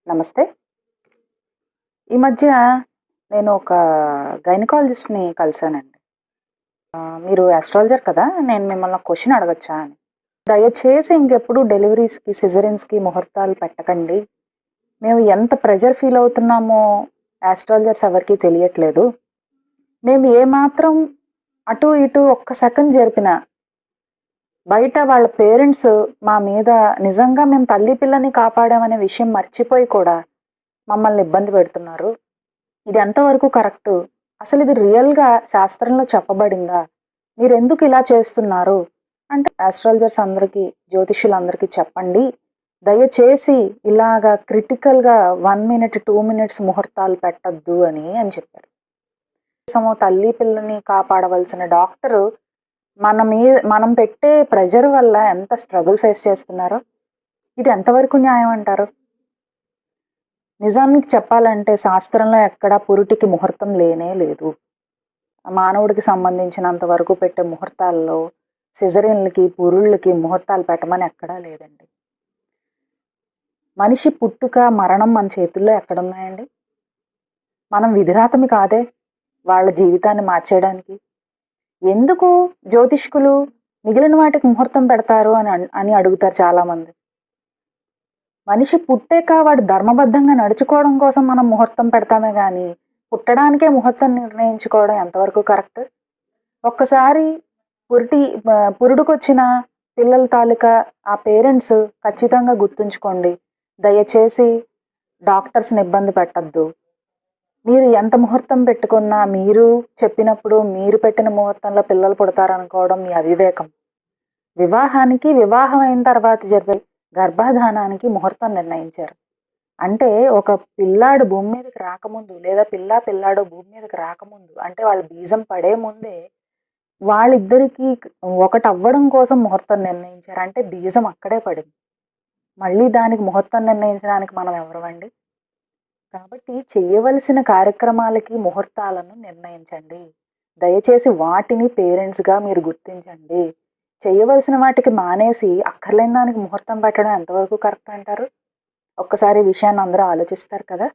నమస్తే. ఈ మధ్య నేను ఒక గైనకాలజిస్ట్‌ని కలిసానండి. మీరు ఆస్ట్రాలజర్ కదా! నేను మిమ్మల్ని ఒక క్వెషన్ అడగొచ్చా అని. దయచేసి ఇంకెప్పుడు డెలివరీస్‌కి, సిజేరియన్స్‌కి ముహూర్తాలు పెట్టకండి. మేము ఎంత ప్రెషర్ ఫీల్ అవుతున్నామో ఆస్ట్రాలజర్స్ ఎవరికీ తెలియట్లేదు. మేము ఏమాత్రం అటు ఇటు ఒక్క సెకండ్ జరిపినా బయట వాళ్ళ పేరెంట్స్ మా మీద నిజంగా మేము తల్లి పిల్లని కాపాడామనే విషయం మర్చిపోయి కూడా మమ్మల్ని ఇబ్బంది పెడుతున్నారు. ఇది ఎంతవరకు కరెక్టు? అసలిది రియల్‌గా శాస్త్రంలో చెప్పబడిందా? మీరెందుకు ఇలా చేస్తున్నారు? అంటే ఆస్ట్రాలజర్స్ అందరికీ, జ్యోతిష్యులందరికీ చెప్పండి. దయచేసి ఇలాగా క్రిటికల్‌గా 1 మినిట్, 2 మినిట్స్ ముహూర్తాలు పెట్టొద్దు అని చెప్పారు. కోసము తల్లి పిల్లని కాపాడవలసిన డాక్టరు మనం పెట్టే ప్రెషర్ వల్ల ఎంత స్ట్రగుల్ ఫేస్ చేస్తున్నారో, ఇది ఎంతవరకు న్యాయం అంటారు? నిజానికి చెప్పాలంటే శాస్త్రంలో ఎక్కడా పురుటికి ముహూర్తం లేనే లేదు. మానవుడికి సంబంధించినంత వరకు పెట్టే ముహూర్తాల్లో సిజేరియన్‌లకి, పురుళ్ళకి ముహూర్తాలు పెట్టమని ఎక్కడా లేదండి. మనిషి పుట్టుక, మరణం మన చేతుల్లో ఎక్కడున్నాయండి? మనం విధిరాతమి కాదే వాళ్ళ జీవితాన్ని మార్చేయడానికి. ఎందుకు జ్యోతిష్కులు మిగిలిన వాటికి ముహూర్తం పెడతారు అని అడుగుతారు చాలామంది. మనిషి పుట్టాక వాడు ధర్మబద్ధంగా నడుచుకోవడం కోసం మనం ముహూర్తం పెడతామే గానీ, పుట్టడానికే ముహూర్తం నిర్ణయించుకోవడం ఎంతవరకు కరెక్ట్? ఒక్కసారి పురుడుకొచ్చిన పిల్లల తాలూకా ఆ పేరెంట్స్ ఖచ్చితంగా గుర్తుంచుకోండి. దయచేసి డాక్టర్స్‌ని ఇబ్బంది పెట్టొద్దు. మీరు ఎంత ముహూర్తం పెట్టుకున్నా, మీరు చెప్పినప్పుడు మీరు పెట్టిన ముహూర్తంలో పిల్లలు పుడతారనుకోవడం మీ అవివేకం. వివాహం అయిన తర్వాత జరిగే గర్భధానానికి ముహూర్తం నిర్ణయించారు. అంటే ఒక పిల్లాడు భూమి మీదకి రాకముందు లేదా పిల్లాడో భూమి మీదకి రాకముందు అంటే వాళ్ళ బీజం పడే ముందే వాళ్ళిద్దరికీ ఒకటవ్వడం కోసం ముహూర్తం నిర్ణయించారు. అంటే బీజం అక్కడే పడింది. మళ్ళీ దానికి ముహూర్తం నిర్ణయించడానికి మనం ఎవరమండి? కాబట్టి చేయవలసిన కార్యక్రమాలకి ముహూర్తాలను నిర్ణయించండి. దయచేసి వాటిని పేరెంట్స్‌గా మీరు గుర్తించండి. చేయవలసిన వాటికి మానేసి అక్కర్లేని దానికి ముహూర్తం పెట్టడం ఎంతవరకు కరెక్ట్ అంటారు? ఒక్కసారి ఈ విషయాన్ని అందరూ ఆలోచిస్తారు కదా!